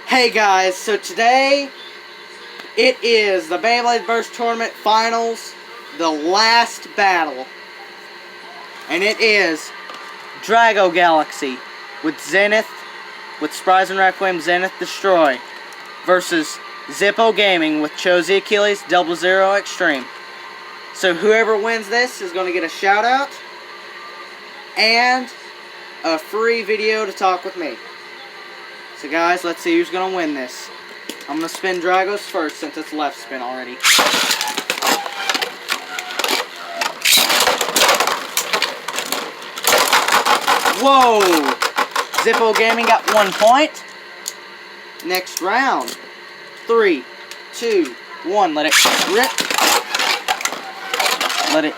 Hey guys, so today it is the Beyblade Burst Tournament Finals, the last battle. And it is Drago Galaxy with Zenith, with Surprise and Requiem Zenith Destroy versus Zippo Gaming with Choose Achilles Double Zero Extreme. So whoever wins this is going to get a shout out and a free video to talk with me. So guys, let's see who's going to win this. I'm going to spin Drago's first since it's left spin already. Whoa! Zippo Gaming got 1 point. Next round. 3, 2, 1. Let it rip. Let it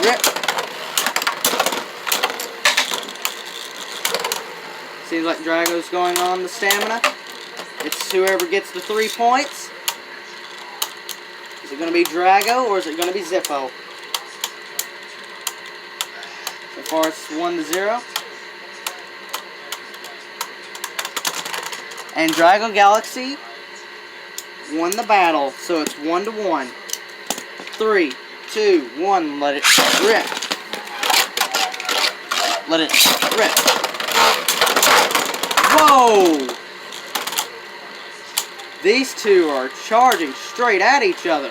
rip. Seems like Drago's going on the stamina. It's whoever gets the 3 points. Is it going to be Drago or is it going to be Zippo? So far it's 1-0. And Drago Galaxy won the battle, so it's 1-1. 3, 2, 1. Let it rip. Let it rip. Whoa! These two are charging straight at each other.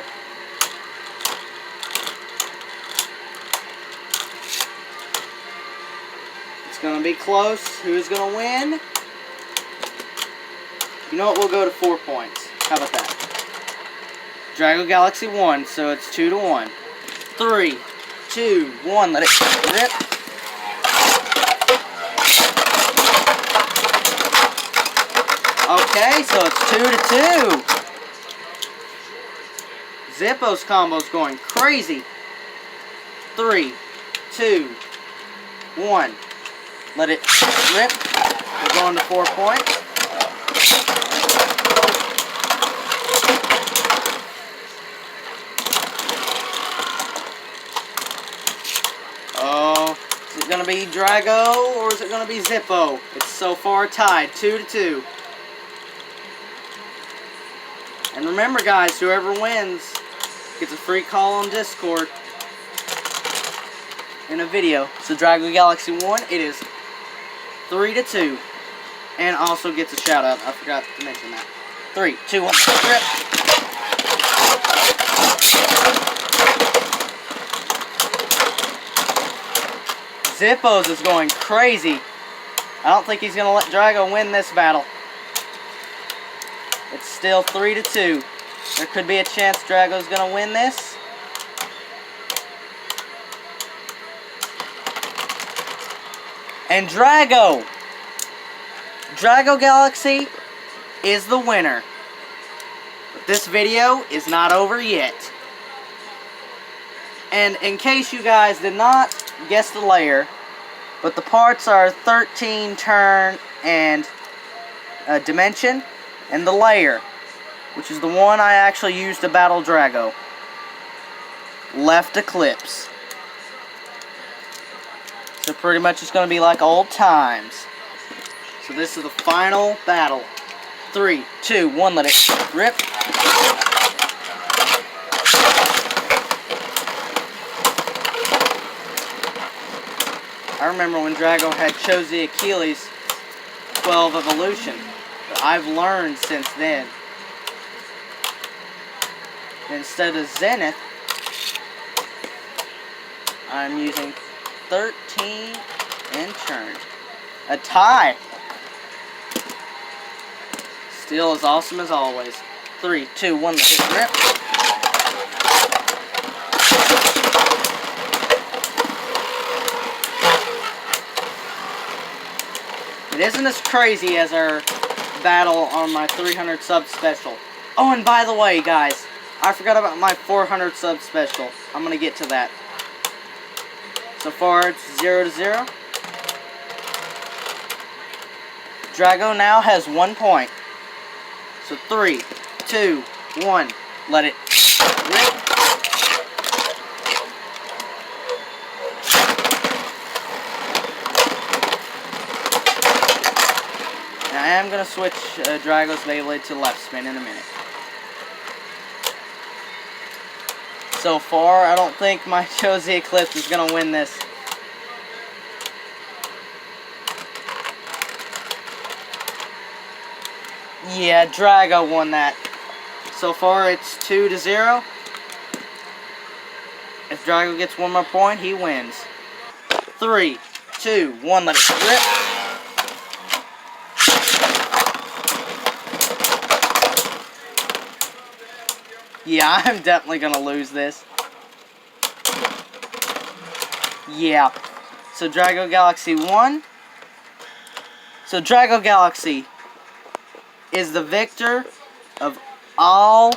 It's going to be close. Who's going to win? You know what? We'll go to 4 points. How about that? Drago Galaxy won, so it's 2-1. 3, 2, 1. Let it rip. Okay, so it's 2-2. Zippo's combo's going crazy. 3, 2, 1. Let it rip. We're going to 4 points. Oh, is it going to be Drago or is it going to be Zippo? It's so far tied, 2-2. And remember guys, whoever wins gets a free call on Discord in a video. So Drago Galaxy won. It is 3-2. And also gets a shout out. I forgot to mention that. 3, 2, 1, rip. Zippo's is going crazy. I don't think he's going to let Drago win this battle. It's still 3-2. There could be a chance Drago's going to win this. And Drago Galaxy is the winner. But this video is not over yet. And in case you guys did not guess the layer, but the parts are 13 turn and dimension, and the layer, which is the one I actually used to battle Drago, left eclipse. So pretty much it's going to be like old times. So this is the final battle. 3, 2, 1, let it rip. I remember when Drago had Choose Achilles 12 Evolution. But I've learned since then. Instead of Zenith, I'm using 13 and turn. A tie. Still as awesome as always. 3, 2, 1, let it rip. It isn't as crazy as our battle on my 300 sub special. Oh, and by the way, guys, I forgot about my 400 sub special. I'm going to get to that. So far, it's 0-0. Drago now has 1 point. So 3, 2, 1. Let it rip. am going to switch Drago's Beyblade to left spin in a minute. So far, I don't think my Josie Eclipse is going to win this. Yeah, Drago won that. So far, it's 2-0. If Drago gets one more point, he wins. 3, 2, 1, let it rip. Yeah, I'm definitely going to lose this. Yeah. So Drago Galaxy won. So Drago Galaxy is the victor of all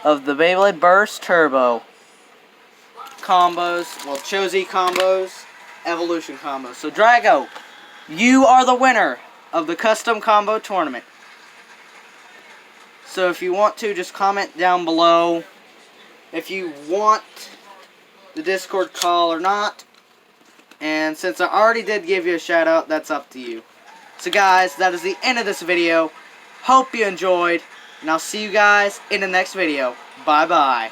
of the Beyblade Burst Turbo combos, well, Josie combos, Evolution combos. So Drago, you are the winner of the custom combo tournament. So if you want to, just comment down below if you want the Discord call or not. And since I already did give you a shout out, that's up to you. So guys, that is the end of this video. Hope you enjoyed, and I'll see you guys in the next video. Bye bye.